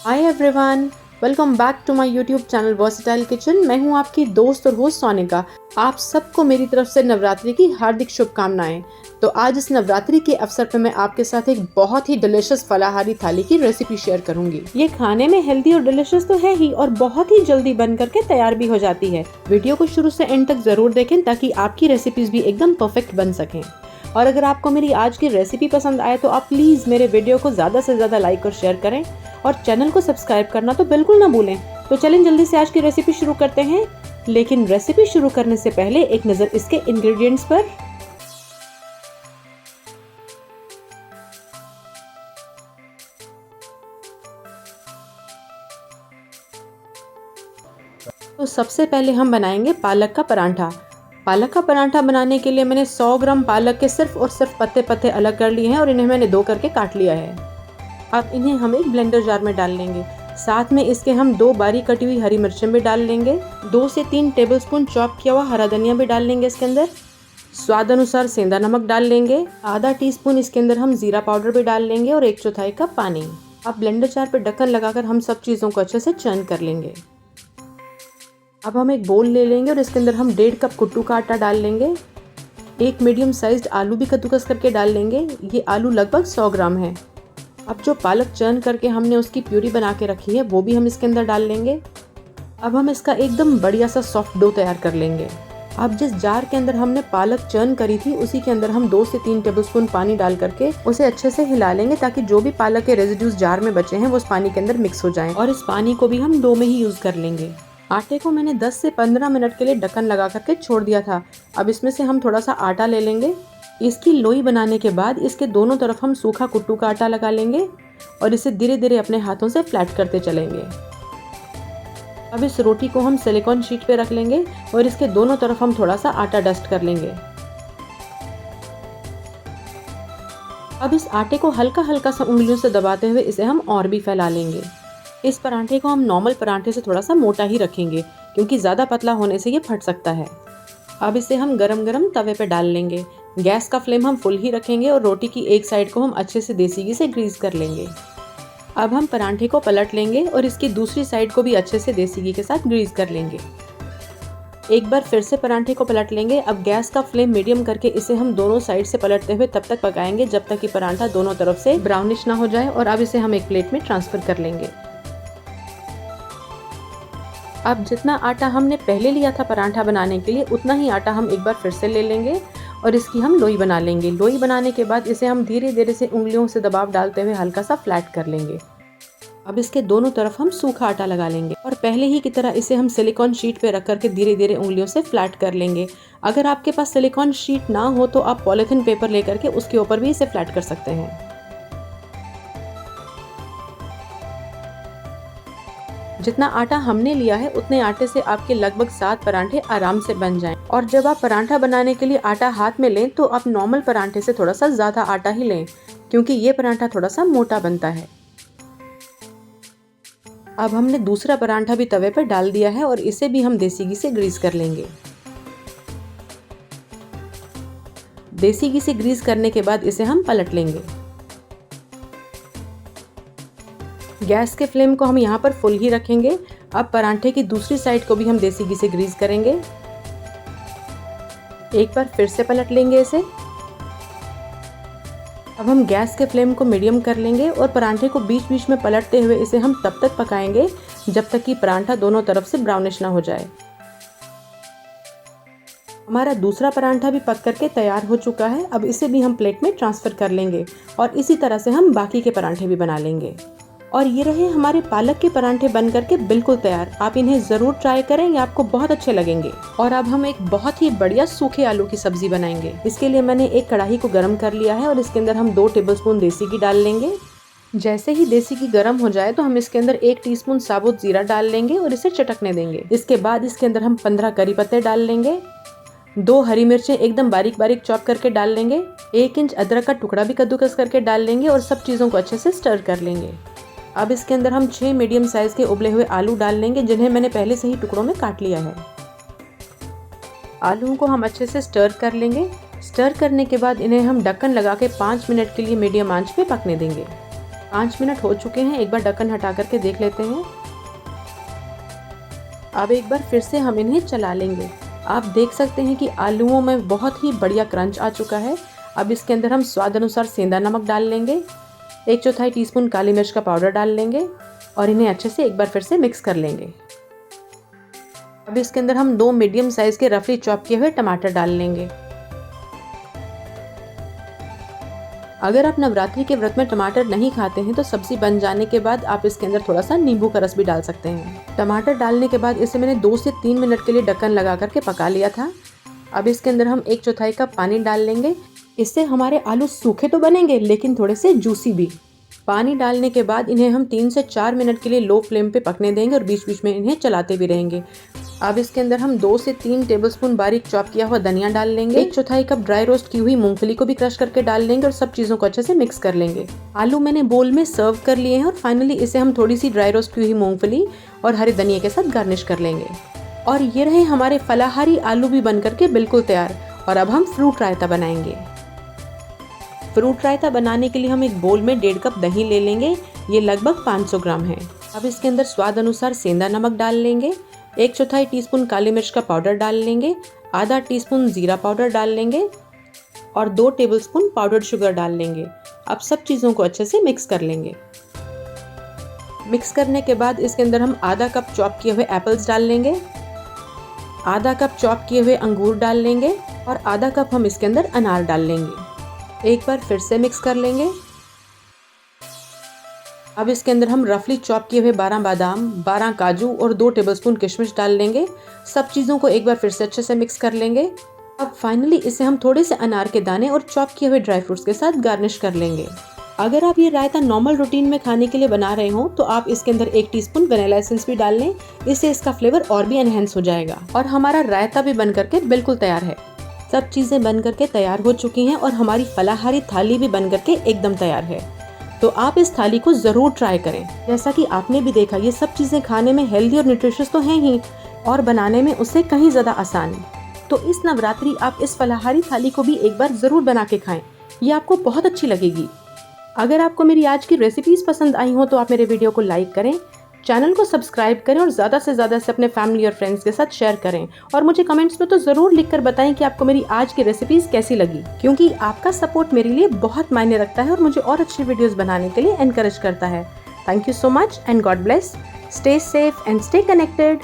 Hi everyone, welcome back to my YouTube channel versatile kitchen. मैं हूं आपकी दोस्त और होस्ट सोनिका। आप सबको मेरी तरफ से नवरात्रि की हार्दिक शुभकामनाएं। तो आज इस नवरात्रि के अवसर पर मैं आपके साथ एक बहुत ही डिलिशियस फलाहारी थाली की रेसिपी शेयर करूंगी। ये खाने में हेल्दी और डिलिशियस तो है ही और बहुत ही जल्दी बन करके तैयार भी हो जाती है। वीडियो को शुरू से एंड तक जरूर देखें ताकि आपकी रेसिपीज भी एकदम परफेक्ट बन सकें। और अगर आपको मेरी आज की रेसिपी पसंद आए तो आप प्लीज मेरे वीडियो को ज्यादा से ज्यादा लाइक और शेयर करें और चैनल को सब्सक्राइब करना तो बिल्कुल ना भूलें। तो चलें जल्दी से आज की रेसिपी शुरू करते हैं। लेकिन रेसिपी शुरू करने से पहले एक नजर इसके इंग्रेडिएंट्स पर। तो सबसे पहले हम बनाएंगे पालक का परांठा। पालक का परांठा बनाने के लिए मैंने 100 ग्राम पालक के सिर्फ और सिर्फ पत्ते पत्ते अलग कर लिए हैं और इन्हें मैंने 2 करके काट लिया है। अब इन्हें हम एक ब्लेंडर जार में डाल लेंगे। साथ में इसके हम 2 बारीक कटी हुई हरी मिर्चें भी डाल लेंगे। 2 से 3 टेबलस्पून चॉप किया हुआ हरा धनिया भी डाल लेंगे इसके अंदर। स्वाद अनुसार सेंधा नमक डाल लेंगे। आधा टीस्पून इसके अंदर हम जीरा पाउडर भी डाल लेंगे और 1/4 कप पानी। अब ब्लेंडर जार पर ढक्कन लगाकर हम सब चीज़ों को अच्छे से चर्न कर लेंगे। अब हम एक बोल ले लेंगे और इसके अंदर हम 1.5 कप कुट्टू का आटा डाल लेंगे। एक मीडियम साइज्ड आलू भी कद्दूकस करके डाल लेंगे। ये आलू लगभग 100 ग्राम है। अब जो पालक चर्न करके हमने उसकी प्यूरी बना के रखी है वो भी हम इसके अंदर डाल लेंगे। अब हम इसका एकदम बढ़िया सा सॉफ्ट डो तैयार कर लेंगे। अब जिस जार के अंदर हमने पालक चर्न करी थी उसी के अंदर हम 2 से 3 टेबलस्पून पानी डाल करके उसे अच्छे से हिला लेंगे ताकि जो भी पालक के रेजिड्यूज जार में बचे हैं वो उस पानी के अंदर मिक्स हो जाएं। और इस पानी को भी हम डो में ही यूज कर लेंगे। आटे को मैंने 10 से 15 मिनट के लिए ढक्कन लगा करके छोड़ दिया था। अब इसमें से हम थोड़ा सा आटा ले लेंगे। इसकी लोई बनाने के बाद इसके दोनों तरफ हम सूखा कुट्टू का आटा लगा लेंगे और इसे धीरे धीरे अपने हाथों से फ्लैट करते चलेंगे। अब इस रोटी को हम सिलिकॉन शीट पे रख लेंगे और इसके दोनों तरफ हम थोड़ा सा आटा डस्ट कर लेंगे। अब इस आटे को हल्का हल्का सा उंगलियों से दबाते हुए इसे हम और भी फैला लेंगे। इस परांठे को हम नॉर्मल परांठे से थोड़ा सा मोटा ही रखेंगे क्योंकि ज़्यादा पतला होने से ये फट सकता है। अब इसे हम गरम गरम तवे पे डाल लेंगे। गैस का फ्लेम हम फुल ही रखेंगे और रोटी की एक साइड को हम अच्छे से देसी घी से ग्रीस कर लेंगे। अब हम परांठे को पलट लेंगे और इसकी दूसरी साइड को भी अच्छे से देसी घी के साथ ग्रीस कर लेंगे। एक बार फिर से परांठे को पलट लेंगे। अब गैस का फ्लेम मीडियम करके इसे हम दोनों साइड से पलटते हुए तब तक पकाएंगे जब तक कि परांठा दोनों तरफ से ब्राउनिश ना हो जाए। और अब इसे हम एक प्लेट में ट्रांसफर कर लेंगे। अब जितना आटा हमने पहले लिया था परांठा बनाने के लिए उतना ही आटा हम एक बार फिर से ले लेंगे और इसकी हम लोई बना लेंगे। लोई बनाने के बाद इसे हम धीरे धीरे से उंगलियों से दबाव डालते हुए हल्का सा फ्लैट कर लेंगे। अब इसके दोनों तरफ हम सूखा आटा लगा लेंगे और पहले ही की तरह इसे हम सिलिकॉन शीट पे रख करके धीरे धीरे उंगलियों से फ्लैट कर लेंगे। अगर आपके पास सिलिकॉन शीट ना हो तो आप पॉलिथीन पेपर लेकर के उसके ऊपर भी इसे फ्लैट कर सकते हैं। जितना आटा हमने लिया है उतने आटे से आपके लगभग 7 परांठे आराम से बन जाएं। और जब आप परांठा बनाने के लिए आटा हाथ में लें तो आप नॉर्मल परांठे से थोड़ा सा ज्यादा आटा ही लें क्योंकि ये परांठा थोड़ा सा मोटा बनता है। अब हमने दूसरा परांठा भी तवे पर डाल दिया है और इसे भी हम देसी घी से ग्रीस कर लेंगे। देसी घी से ग्रीस करने के बाद इसे हम पलट लेंगे। गैस के फ्लेम को हम यहाँ पर फुल ही रखेंगे। अब परांठे की दूसरी साइड को भी हम देसी घी से ग्रीस करेंगे। एक बार फिर से पलट लेंगे इसे। अब हम गैस के फ्लेम को मीडियम कर लेंगे और परांठे को बीच बीच में पलटते हुए इसे हम तब तक पकाएंगे जब तक कि परांठा दोनों तरफ से ब्राउनिश ना हो जाए। हमारा दूसरा परांठा भी पक करके तैयार हो चुका है। अब इसे भी हम प्लेट में ट्रांसफर कर लेंगे और इसी तरह से हम बाकी के परांठे भी बना लेंगे। और ये रहे हमारे पालक के परांठे बन करके बिल्कुल तैयार। आप इन्हें ज़रूर ट्राई करें, ये आपको बहुत अच्छे लगेंगे। और अब हम एक बहुत ही बढ़िया सूखे आलू की सब्जी बनाएंगे। इसके लिए मैंने एक कढ़ाई को गर्म कर लिया है और इसके अंदर हम 2 टेबलस्पून देसी घी डाल लेंगे। जैसे ही देसी घी गर्म हो जाए तो हम इसके अंदर 1 टीस्पून साबुत जीरा डाल लेंगे और इसे चटकने देंगे। इसके बाद इसके अंदर हम 15 करी पत्ते डाल लेंगे। 2 हरी मिर्चें एकदम बारीक बारीक चॉप करके डाल लेंगे। 1 इंच अदरक का टुकड़ा भी कद्दूकस करके डाल लेंगे और सब चीज़ों को अच्छे से स्टर कर लेंगे। अब इसके अंदर हम 6 मीडियम साइज के उबले हुए आलू डाल लेंगे जिन्हें मैंने पहले से ही टुकड़ों में काट लिया है। आलूओं को हम अच्छे से स्टर कर लेंगे। स्टर करने के बाद इन्हें हम ढक्कन लगा के 5 मिनट के लिए मीडियम आंच पे पकने देंगे। 5 मिनट हो चुके हैं, एक बार ढक्कन हटा करके देख लेते हैं। अब एक बार फिर से हम इन्हें चला लेंगे। आप देख सकते हैं कि आलूओं में बहुत ही बढ़िया क्रंच आ चुका है। अब इसके अंदर हम स्वाद अनुसार सेंधा नमक डाल लेंगे, 1/4 टीस्पून काली मिर्च का पाउडर डाल लेंगे और इन्हें अच्छे से एक बार फिर से मिक्स कर लेंगे। अब इसके अंदर हम 2 मीडियम साइज के रफली चॉप किए हुए टमाटर डाल लेंगे। अगर आप नवरात्रि के व्रत में टमाटर नहीं खाते हैं तो सब्जी बन जाने के बाद आप इसके अंदर थोड़ा सा नींबू का रस भी डाल सकते हैं। टमाटर डालने के बाद इसे मैंने 2 से 3 मिनट के लिए ढक्कन लगा करके पका लिया था। अब इसके अंदर हम 1/4 कप पानी डाल लेंगे। इससे हमारे आलू सूखे तो बनेंगे लेकिन थोड़े से जूसी भी। पानी डालने के बाद इन्हें हम 3 से 4 मिनट के लिए लो फ्लेम पे पकने देंगे और बीच बीच में इन्हें चलाते भी रहेंगे। अब इसके अंदर हम 2 से 3 टेबलस्पून बारीक चॉप किया हुआ धनिया डाल लेंगे। 1/4 कप ड्राई रोस्ट की हुई मूंगफली को भी क्रश करके डाल लेंगे और सब चीज़ों को अच्छे से मिक्स कर लेंगे। आलू मैंने बोल में सर्व कर लिए हैं और फाइनली इसे हम थोड़ी सी ड्राई रोस्ट की हुई मूंगफली और हरे धनिया के साथ गार्निश कर लेंगे। और ये रहे हमारे फलाहारी आलू भी बन करके बिल्कुल तैयार। और अब हम फ्रूट रायता बनाएंगे। फ्रूट रायता बनाने के लिए हम एक बोल में 1.5 कप दही ले लेंगे। ये लगभग 500 ग्राम है। अब इसके अंदर स्वाद अनुसार सेंधा नमक डाल लेंगे, 1/4 टीस्पून काली मिर्च का पाउडर डाल लेंगे, आधा टीस्पून जीरा पाउडर डाल लेंगे और 2 टेबलस्पून पाउडर्ड शुगर डाल लेंगे। अब सब चीज़ों को अच्छे से मिक्स कर लेंगे। मिक्स करने के बाद इसके अंदर हम आधा कप चॉप किए हुए एप्पल्स डाल लेंगे, आधा कप चॉप किए हुए अंगूर डाल लेंगे और आधा कप हम इसके अंदर अनार डाल लेंगे। एक बार फिर से मिक्स कर लेंगे। अब इसके अंदर हम रफली चॉप किए हुए 12 बादाम, 12 काजू और 2 टेबलस्पून किशमिश डाल लेंगे। सब चीज़ों को एक बार फिर से अच्छे से मिक्स कर लेंगे। अब फाइनली इसे हम थोड़े से अनार के दाने और चॉप किए हुए ड्राई फ्रूट्स के साथ गार्निश कर लेंगे। अगर आप ये रायता नॉर्मल रूटीन में खाने के लिए बना रहे हो तो आप इसके अंदर 1 टीस्पून वनीला एसेंस भी डाल लें। इससे इसका फ्लेवर और भी एनहेंस हो जाएगा। और हमारा रायता भी बन करके बिल्कुल तैयार है। सब चीज़ें बन करके तैयार हो चुकी हैं और हमारी फलाहारी थाली भी बन करके एकदम तैयार है। तो आप इस थाली को ज़रूर ट्राई करें। जैसा कि आपने भी देखा, ये सब चीज़ें खाने में हेल्दी और न्यूट्रिशियस तो हैं ही और बनाने में उससे कहीं ज़्यादा आसान। तो इस नवरात्रि आप इस फलाहारी थाली को भी एक बार ज़रूर बना के खाएं। ये आपको बहुत अच्छी लगेगी। अगर आपको मेरी आज की रेसिपीज़ पसंद आई हो तो आप मेरे वीडियो को लाइक करें, चैनल को सब्सक्राइब करें और ज़्यादा से ज़्यादा से अपने फैमिली और फ्रेंड्स के साथ शेयर करें। और मुझे कमेंट्स में तो ज़रूर लिखकर बताएं कि आपको मेरी आज की रेसिपीज़ कैसी लगी, क्योंकि आपका सपोर्ट मेरे लिए बहुत मायने रखता है और मुझे और अच्छी वीडियोस बनाने के लिए एनकरेज करता है। Thank you so much and God bless. Stay safe and stay connected.